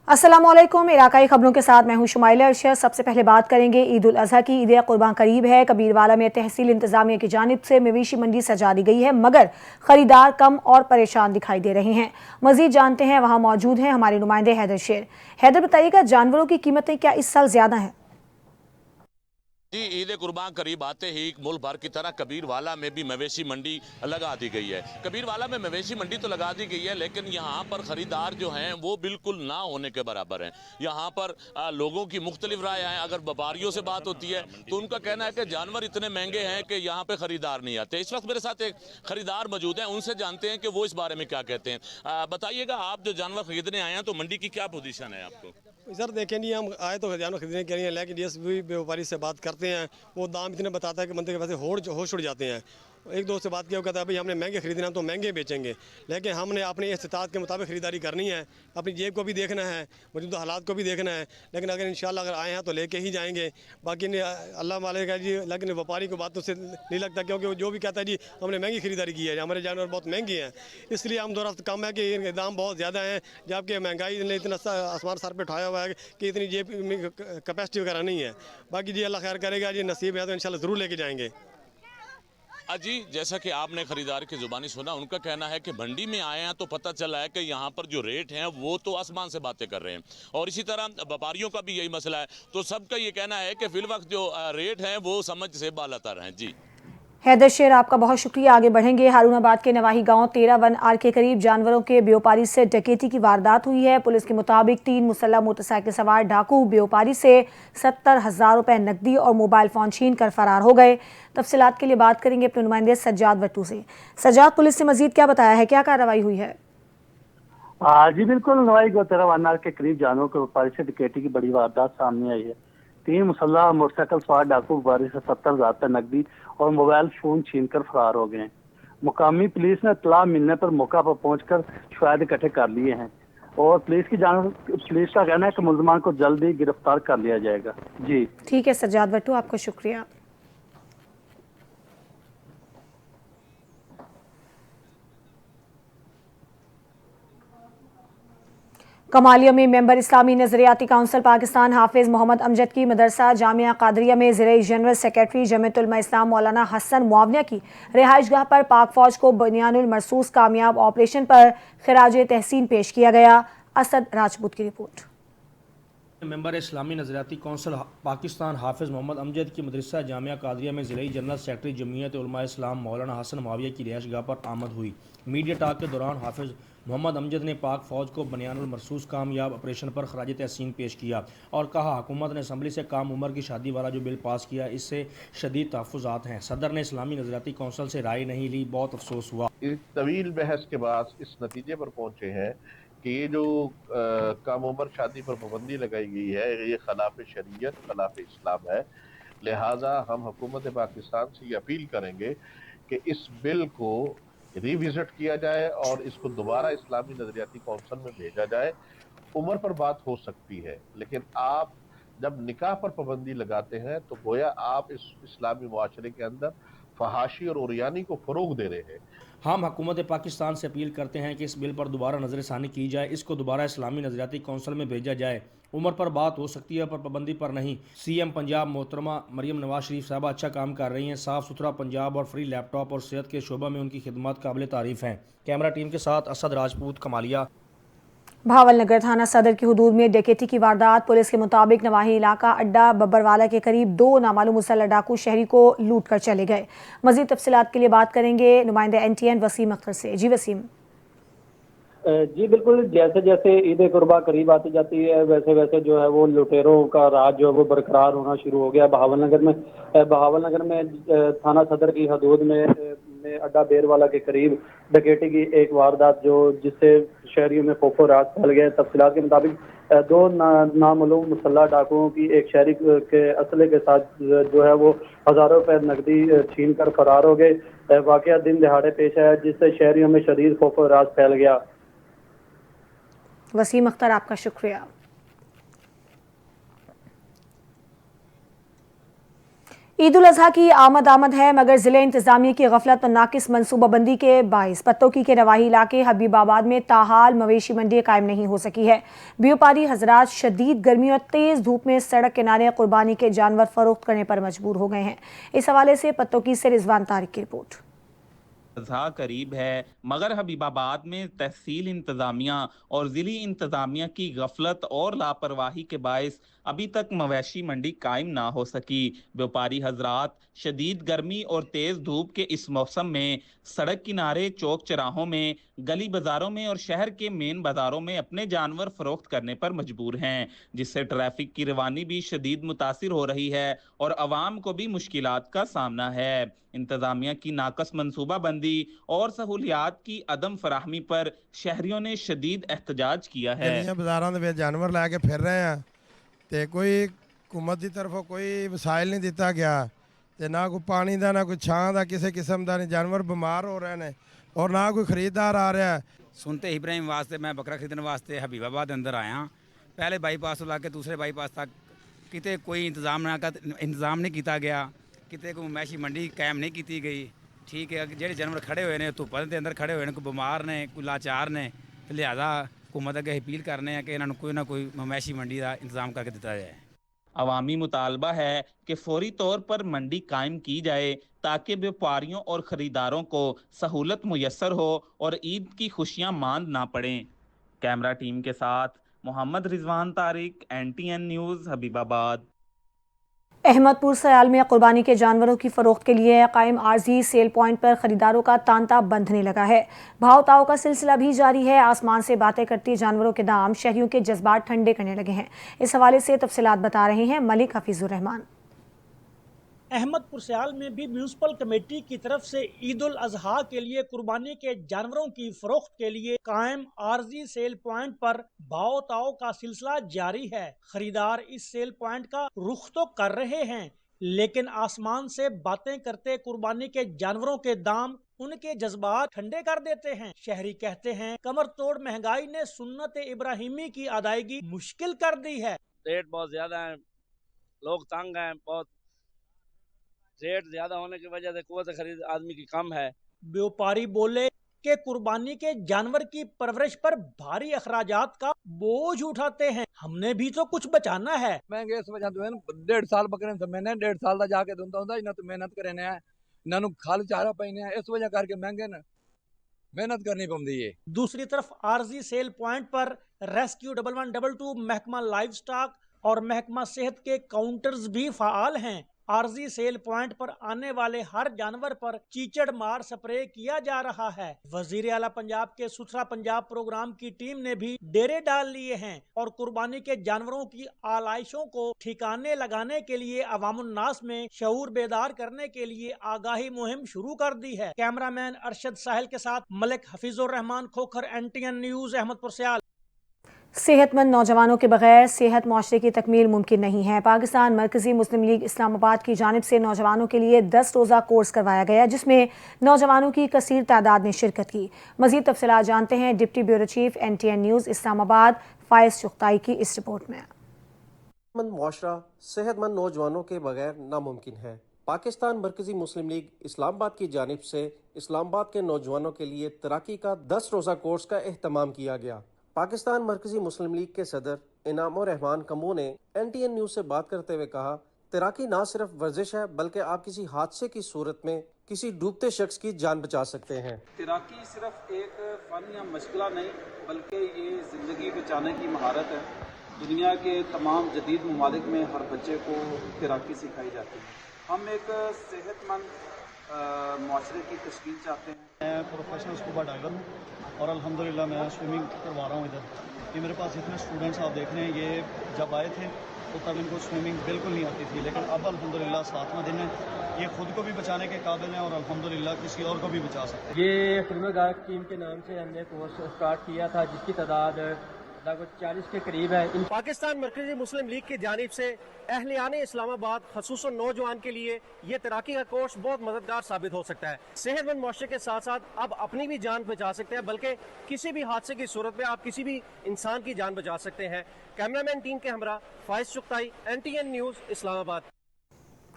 अस्सलामुअलैकुम। इलाकाई खबरों के साथ मैं हूं शुमाइला अरशद। सबसे पहले बात करेंगे ईद उल अजहा की। ईद कुर्बान करीब है। कबीरवाला में तहसील इंतजामिया की जानिब से मवेशी मंडी सजा दी गई है, मगर खरीदार कम और परेशान दिखाई दे रहे हैं। मजीद जानते हैं, वहां मौजूद हैं हमारे नुमाइंदे हैदर शेर। हैदर, बताइएगा जानवरों की कीमतें क्या इस साल ज्यादा हैं? जी, ईद कुर्बान करीब आते ही मुल्क भर की तरह कबीरवाला में भी मवेशी मंडी लगा दी गई है। कबीरवाला में मवेशी मंडी तो लगा दी गई है, लेकिन यहाँ पर खरीदार जो हैं वो बिल्कुल ना होने के बराबर हैं। यहाँ पर लोगों की मुख्तलिफ राय हैं। अगर व्यापारियों से बात होती है तो उनका कहना है कि जानवर इतने महंगे हैं कि यहाँ पे खरीदार नहीं आते। इस वक्त मेरे साथ एक खरीदार मौजूद हैं, उनसे जानते हैं कि वो इस बारे में क्या कहते हैं। बताइएगा, आप जो जानवर खरीदने आए हैं तो मंडी की क्या पोजीशन है आपको? सर देखें नहीं, हम आए तो जानवर खरीदने के लिए, लेकिन जिस भी व्यापारी से बात करते हैं वो दाम इतने बताता है कि बंदे के वैसे होश उड़ जाते हैं। एक दोस्त से बात किया, वो कहता है भाई हमने महंगे खरीदना है तो महंगे बेचेंगे, लेकिन हमने अपनी इस्तात के मुताबिक खरीदारी करनी है। अपनी जेब को भी देखना है, मौजूदा हालात को भी देखना है। लेकिन अगर इंशाल्लाह अगर आए हैं तो लेके ही जाएंगे। बाकी अल्लाह मालिक है जी, लेकिन व्यापारी को बात तो से नहीं लगता, क्योंकि वो जो भी कहता है जी हमने महंगी खरीदारी की है, हमारे जानवर बहुत महंगे हैं, इसलिए हम थोड़ा कम है कि इनके दाम बहुत ज़्यादा हैं। जबकि महंगाई ने इतना आसमान सर पर उठाया हुआ है कि इतनी जेब में कैपेसिटी वगैरह नहीं है। बाकी जी अल्लाह खैर करेगा जी, नसीब है तो इंशाल्लाह ज़रूर लेके जाएंगे। जी, जैसा कि आपने खरीदार की जुबानी सुना, उनका कहना है कि मंडी में आए हैं तो पता चला है कि यहाँ पर जो रेट हैं वो तो आसमान से बातें कर रहे हैं, और इसी तरह व्यापारियों का भी यही मसला है। तो सबका ये कहना है कि फिल वक्त जो रेट हैं वो समझ से बालातर हैं। जी हैदर शेर, आपका बहुत शुक्रिया। आगे बढ़ेंगे। हारूनाबाद के नवाही गांव 13 के करीब जानवरों के व्यापारी से डकैती की वारदात हुई है। पुलिस के मुताबिक 3 मुसल्लह मोटरसाइकिल सवार डाकू व्यापारी से 70,000 रुपए नकदी और मोबाइल फोन छीन कर फरार हो गए। तफसीलात के लिए बात करेंगे अपने नुमाइंदे सज्जाद वट्टू से। सज्जाद, पुलिस ने मजीद क्या बताया है, क्या कार्रवाई हुई है? जी बिल्कुल, नवाई गोतरा के करीब जानवरों के व्यापारी से डकैती की बड़ी वारदात सामने आई है। 3 मुसल्लह मोटरसाइकिल सवार डाकू व्यापारी से 70,000 रुपये नकदी और मोबाइल फोन छीनकर फरार हो गए हैं। मुकामी पुलिस ने इत्तला मिलने पर मौका पर पहुंचकर शवाहिद इकट्ठे कर लिए हैं, और पुलिस का कहना है कि मुलजमान को जल्द ही गिरफ्तार कर लिया जाएगा। जी ठीक है सज्जाद वट्टू, आपका शुक्रिया। कमालिया में मेंबर इस्लामी नजरियाती काउंसिल पाकिस्तान हाफिज मोहम्मद अमजद की मदरसा जामिया कादरिया में ज़िले जनरल सेक्रेटरी जमीयतुल उलमा इस्लाम मौलाना हसन मुआविया की रिहाइशगाह पर पाक फौज को बुनियानुल मरसूस कामयाब ऑपरेशन पर खिराज तहसीन पेश किया गया। असद राजपूत की रिपोर्ट। मेंबर इस्लामी नजरियाती कौंसिल पाकिस्तान हाफिज मोहम्मद अमजद की मदरसा जामिया कादरिया में ज़िले जनरल सेक्रेटरी जमीयत उलमा इस्लाम मौलाना हसन मुआविया की रिहाइशगाह पर आमद हुई। मीडिया टॉक के दौरान हाफिज मोहम्मद अमजद ने पाक फ़ौज को बनियानुल मरसूस कामयाब ऑपरेशन पर खराज तहसीन पेश किया और कहा, हुकूमत ने असम्बली से काम उम्र की शादी वाला जो बिल पास किया, इससे शदीद तहफ़्फ़ुज़ात हैं। सदर ने इस्लामी नजरियाती कौंसिल से राय नहीं ली, बहुत अफसोस हुआ। इस तवील बहस के बाद इस नतीजे पर पहुंचे हैं कि ये जो कम उम्र शादी पर पाबंदी लगाई गई है, ये खिलाफ शरीयत, खिलाफ इस्लाम है। लिहाजा हम हुकूमत पाकिस्तान से ये अपील करेंगे कि इस बिल को रिविजिट किया जाए और इसको दोबारा इस्लामी नजरियाती कौंसिल में भेजा जाए। उम्र पर बात हो सकती है, लेकिन आप जब निकाह पर पाबंदी लगाते हैं तो गोया आप इस इस्लामी मुआशरे के अंदर फहाशी और उरियानी को फरोग दे रहे हैं। हम हुकूमत पाकिस्तान से अपील करते हैं कि इस बिल पर दोबारा नज़रसानी की जाए, इसको दोबारा इस्लामी नजरियाती कौंसिल में भेजा जाए। उम्र पर बात हो सकती है पर पाबंदी पर नहीं। CM पंजाब मोहतरमा मरियम नवाज शरीफ साहबा अच्छा काम कर रही हैं। साफ़ सुथरा पंजाब और फ्री लैपटॉप और सेहत के शोबा में उनकी खिदमत काबिल तारीफ़ हैं। कैमरा टीम के साथ असद राजपूत, कमालिया। भावल नगर थाना सदर की हुदूद में डकैती की वारदात। पुलिस के मुताबिक नवाही इलाका अड्डा बब्बरवाला के करीब 2 नामालूम मुसल्लह डाकू शहरी को लूट कर चले गए। मजीद तफसीलात के लिए बात करेंगे नुमाइंदे NTN वसीम अख्तर से। जी वसीम। जी बिल्कुल, जैसे जैसे ईद कुर्बा करीब आती जाती है वैसे वैसे जो है वो लुटेरों का राज जो है वो बरकरार होना शुरू हो गया। बहावल नगर में थाना सदर की हदूद में अड्डा बेरवाला के करीब डकैती की एक वारदात जिससे शहरियों में खौफो राज फैल गया। तफसीलात के मुताबिक 2 नामालूम मुसल्लह डाकुओं की एक शहरी के असले के साथ जो है वो हजारों रुपए नकदी छीन कर फरार हो गए। वाकया दिन दिहाड़े पेश आया, जिससे शहरियों में शदीद खौफो राज फैल गया। वसीम अख्तर, आपका शुक्रिया। ईद उल अजहा की आमद है, मगर जिले इंतजामिया की गफलत और नाकिस मनसूबाबंदी के बाइस पत्तोकी के नवाही इलाके हबीबाबाद में ताहाल मवेशी मंडी कायम नहीं हो सकी है। व्यापारी हजरात शदीद गर्मी और तेज धूप में सड़क किनारे कुर्बानी के जानवर फरोख्त करने पर मजबूर हो गए हैं। इस हवाले से पत्तोकी से रिजवान तारिक की रिपोर्ट। अज़हा करीब है, मगर हबीबाबाद में तहसील इंतज़ामिया और ज़िली इंतज़ामिया की गफलत और लापरवाही के बायस अभी तक मवेशी मंडी कायम ना हो सकी। व्यापारी हजरात शदीद गर्मी और तेज़ धूप के इस मौसम में सड़क किनारे, चौक चौराहों में, गली बाज़ारों में और शहर के मेन बाज़ारों में अपने जानवर फरोख्त करने पर मजबूर हैं, जिससे ट्रैफिक की रवानी भी शदीद मुतासिर हो रही है और अवाम को भी मुश्किलात का सामना है। इंतजामिया की नाकस मनसूबाबंदी और सहूलियात की अदम फराहमी पर शहरियों ने शदीद एहतजाज किया है। बाजारों ਦੇ ਵਿੱਚ ਜਾਨਵਰ ਲੈ ਕੇ ਫਿਰ ਰਹੇ ਆ ਤੇ ਕੋਈ हुकूमत ਦੀ ਤਰਫੋਂ ਕੋਈ ਵਸਾਇਲ ਨਹੀਂ ਦਿੱਤਾ ਗਿਆ ਤੇ ਨਾ ਕੋਈ ਪਾਣੀ ਦਾ ਨਾ ਕੋਈ ਛਾਂ ਦਾ ਕਿਸੇ ਕਿਸਮ ਦਾ ਨਹੀਂ। ਜਾਨਵਰ ਬਿਮਾਰ ਹੋ ਰਹੇ ਨੇ और ना कोई खरीदार आ रहा है। सुनते इब्राहिम वास्ते मैं बकरा खरीदने वास्ते हबीबाबाद अंदर आया। पहले बाईपास ला के दूसरे बाईपास तक किते कोई इंतजाम नहीं किया गया, किते कोई मैशी मंडी कायम नहीं की गई। ठीक है, जेडे जानवर खड़े हुए ने धुप्प के अंदर खड़े हुए ने, कोई बीमार ने, कोई लाचार ने, लिहाजा हुकूमत अगे अपील करने हैं कि इन्होंने कोई ना कोई मैशी मंडी का इंतजाम करके दिता जाए। अवामी मुतालबा है कि फौरी तौर पर मंडी कायम की जाए ताकि व्यापारियों और खरीदारों को सहूलत मुयस्सर हो और ईद की खुशियां मांद ना पड़ें। कैमरा टीम के साथ मोहम्मद रिजवान तारिक, NTN न्यूज़, हबीबाबाद। अहमदपुर सयाल में कुर्बानी के जानवरों की फरोख्त के लिए कायम आर्जी सेल पॉइंट पर खरीदारों का तांता बंधने लगा है। भाव ताव का सिलसिला भी जारी है। आसमान से बातें करती जानवरों के दाम शहरियों के जज्बात ठंडे करने लगे हैं। इस हवाले से तफसीलात बता रहे हैं मलिक हफीजुर रहमान। अहमदपुर सयाल में भी म्यूनिसिपल कमेटी की तरफ से ईद उल अजहा के लिए कुर्बानी के जानवरों की फरोख्त के लिए कायम आर्जी सेल पॉइंट पर भाव ताव का सिलसिला जारी है। खरीदार इस सेल पॉइंट का रुख तो कर रहे हैं, लेकिन आसमान से बातें करते कुर्बानी के जानवरों के दाम उनके जज्बात ठंडे कर देते हैं। शहरी कहते हैं कमर तोड़ महंगाई ने सुन्नत इब्राहिमी की अदायगी मुश्किल कर दी है। रेट बहुत ज्यादा है, लोग तंग हैं, बहुत रेट ज्यादा होने की वजह से कुव्वत खरीद आदमी की कम है। व्यापारी बोले कि कुर्बानी के जानवर की परवरिश पर भारी अखराजात का बोझ उठाते हैं, हमने भी तो कुछ बचाना है। महंगे इस वजह तो 1.5 साल बकरे तो मैंने 1.5 साल का जाके दूंदा हुंदा, इन्हां तो मेहनत करने है, इन्हां खाल चारा पैने है, इस वजह करके महंगे न मेहनत करनी पौंदी है। दूसरी तरफ आरजी सेल पॉइंट पर रेस्क्यू 1112 महकमा लाइव स्टॉक और महकमा सेहत के काउंटर्स भी फाल हैं। आरजी सेल पॉइंट पर आने वाले हर जानवर पर कीचड़ मार स्प्रे किया जा रहा है। वजीर आला पंजाब के सुथरा पंजाब प्रोग्राम की टीम ने भी डेरे डाल लिए हैं और कुर्बानी के जानवरों की आलाइशों को ठिकाने लगाने के लिए अवामुन्नास में शऊर बेदार करने के लिए आगाही मुहिम शुरू कर दी है। कैमरामैन अरशद साहिल के साथ मलिक हफीजुर रहमान, खोखर, NTN न्यूज़, अहमदपुर सयाल। सेहतमंद नौजवानों के बगैर सेहत माशरे की तकमील मुमकिन नहीं है। पाकिस्तान मरकजी मुस्लिम लीग इस्लामाबाद की जानिब से नौजवानों के लिए 10 रोज़ा कोर्स करवाया गया, जिसमें नौजवानों की कसीर तादाद ने शिरकत की। मज़ीद तफसीलात जानते हैं deputy bureau chief NTN news Islamabad Faez Chughtai की इस रिपोर्ट में। माशरा सेहतमंद नौजवानों के बगैर नामुमकिन है। पाकिस्तान मरकजी मुस्लिम लीग इस्लामाबाद की जानिब से इस्लामाबाद के नौजवानों के लिए तैराकी का 10 रोज़ा कोर्स का एहतमाम किया गया। पाकिस्तान मरकजी मुस्लिम लीग के सदर इनामुर रहमान कमू ने NTN न्यूज़ से बात करते हुए कहा, तैराकी ना सिर्फ वर्जिश है बल्कि आप किसी हादसे की सूरत में किसी डूबते शख्स की जान बचा सकते हैं। तैराकी सिर्फ एक फन या मशगला नहीं बल्कि ये ज़िंदगी बचाने की महारत है। दुनिया के तमाम जदीद ममालिक में हर बच्चे को तैराकी सिखाई जाती है। हम एक सेहतमंद माशरे की तश्कील चाहते हैं। मैं प्रोफेशनल स्कूबा डाइवर हूँ और अल्हम्दुलिल्लाह मैं स्विमिंग करवा रहा हूँ इधर। ये मेरे पास जितने स्टूडेंट्स आप देख रहे हैं, ये जब आए थे तो तब इनको स्विमिंग बिल्कुल नहीं आती थी, लेकिन अब अल्हम्दुलिल्लाह 7वां दिन है, ये खुद को भी बचाने के काबिल हैं और अल्हम्दुलिल्लाह किसी और को भी बचा सकते हैं। ये खिदमत गार्ड टीम के नाम से हमने कोर्स स्टार्ट किया था, जिसकी तादाद लगभग 40 के करीब है। पाकिस्तान मरकजी मुस्लिम लीग की जानिब से अहलियाने इस्लामाबाद खसूसन नौजवान के लिए ये तैराकी का कोर्स बहुत मददगार साबित हो सकता है। सेहतमंद माशरे के साथ साथ आप अपनी भी जान बचा सकते हैं, बल्कि किसी भी हादसे की सूरत में आप किसी भी इंसान की जान बचा सकते हैं। कैमरामैन टीम के हमरा फायज़ चुगताई, NTN न्यूज़ इस्लामाबाद।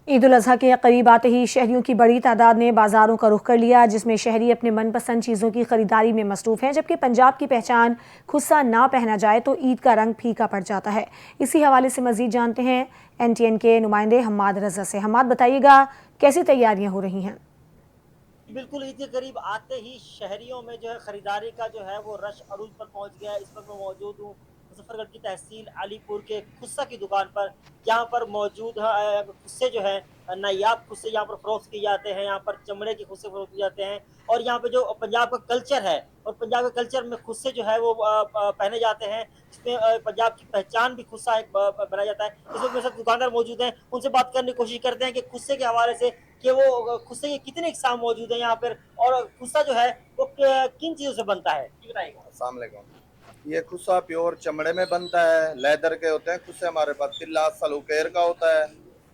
ईद उल अजहा के करीब आते ही शहरियों की बड़ी तादाद ने बाजारों का रुख कर लिया, जिसमें शहरी अपने मनपसंद चीज़ों की खरीदारी में मसरूफ़ हैं। जबकि पंजाब की पहचान खुस्सा ना पहना जाए तो ईद का रंग फीका पड़ जाता है। इसी हवाले से मज़ीद जानते हैं NTN के नुमाइंदे हम्माद रज़ा से। हम्माद, बताइएगा कैसी तैयारियाँ हो रही हैं? बिल्कुल, ईद के करीब आते ही शहरियों में जो है ख़रीदारी का जो है वो रश अरूज पर पहुंच गया है। इस वक्त मैं मौजूद हूँ मुजफ्फरगढ़ की तहसील अलीपुर के खुस्सा की दुकान पर, जहाँ पर मौजूद खुस्से जो है नायाब खुस्से यहाँ पर फ़रोख्त किए जाते हैं। यहाँ पर चमड़े के खुस्से फ़रोख्त किए जाते हैं और यहाँ पे जो पंजाब का कल्चर है और पंजाब के कल्चर में खुस्से जो है वो पहने जाते हैं, जिसमें पंजाब की पहचान भी खुस्सा एक बनाया जाता है। इस वक्त मेरे साथ दुकानदार मौजूद हैं, उनसे बात करने की कोशिश करते हैं कि खुस्से के हवाले से कि वो खुस्से के कितने इकसाम मौजूद हैं यहाँ पर और खुस्सा जो है वो किन चीज़ों से बनता है, ये बताइएगा। अस्सलाम वालेकुम। ये खुस्सा प्योर चमड़े में बनता है, लेदर के होते हैं खुस्से हमारे पास। तिल्ला सलूकेर का होता है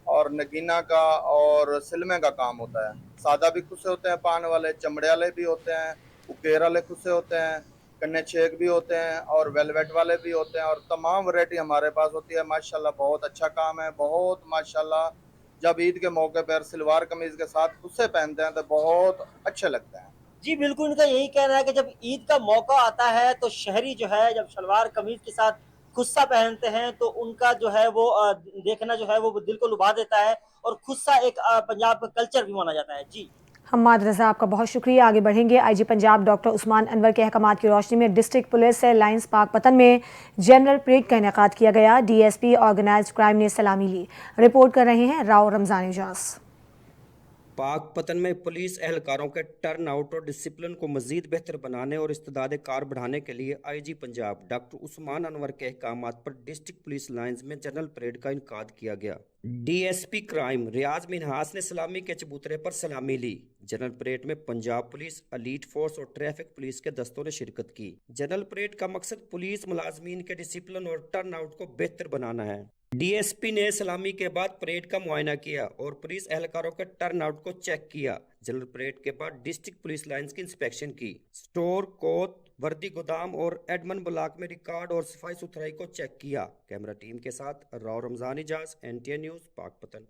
और नगीना का और सिलमे का काम होता है। सादा भी खुस्से होते हैं, पान वाले, चमड़े वाले भी होते हैं, उकेर वाले खुस्से होते हैं, कन्ने छेक भी होते हैं और वेलवेट वाले भी होते हैं और तमाम वैरायटी हमारे पास होती है। माशाल्लाह बहुत अच्छा काम है, बहुत माशाल्लाह। जब ईद के मौके पर सलवार कमीज के साथ खुस्से पहनते हैं तो बहुत अच्छे लगते हैं। जी बिल्कुल, इनका यही कहना है कि जब ईद का मौका आता है तो शहरी जो है जब शलवार कमीज के साथ खुस्सा पहनते हैं तो उनका जो है वो देखना जो है वो दिल को लुभा देता है और खुस्सा एक पंजाब का कल्चर भी माना जाता है। जी हम्माद रज़ा, आपका बहुत शुक्रिया। आगे बढ़ेंगे। IG पंजाब डॉक्टर उस्मान अनवर के अहकामात की रोशनी में डिस्ट्रिक्ट पुलिस लाइन्स पाकपतन में जनरल परेड का इनेकाद किया गया। DSP ऑर्गेनाइज्ड क्राइम ने सलामी ली। रिपोर्ट कर रहे हैं राव रमजान इजाज। पाकपतन में पुलिस एहलकारों के टर्न आउट और डिसिप्लिन को मजीद बेहतर बनाने और इस्तेदाद कार बढ़ाने के लिए IG पंजाब डॉक्टर उस्मान अनवर के अहकामात पर डिस्ट्रिक्ट पुलिस लाइन्स में जनरल परेड का इनेकाद किया गया। DSP क्राइम रियाज मिनहास ने सलामी के चबूतरे पर सलामी ली। जनरल परेड में पंजाब पुलिस, एलीट फोर्स और ट्रैफिक पुलिस के दस्तों ने शिरकत की। जनरल परेड का मकसद पुलिस मुलाजमीन के डिसिप्लिन और टर्न आउट को बेहतर बनाना है। DSP ने सलामी के बाद परेड का मुआयना किया और पुलिस एहलकारों के टर्न आउट को चेक किया। जनरल परेड के बाद डिस्ट्रिक्ट पुलिस लाइन्स की इंस्पेक्शन की। स्टोर, कोत, वर्दी गोदाम और एडमन ब्लॉक में रिकॉर्ड और सफाई सुथराई को चेक किया। कैमरा टीम के साथ राव रमजान इजाज, NTN न्यूज़, पाकपतन।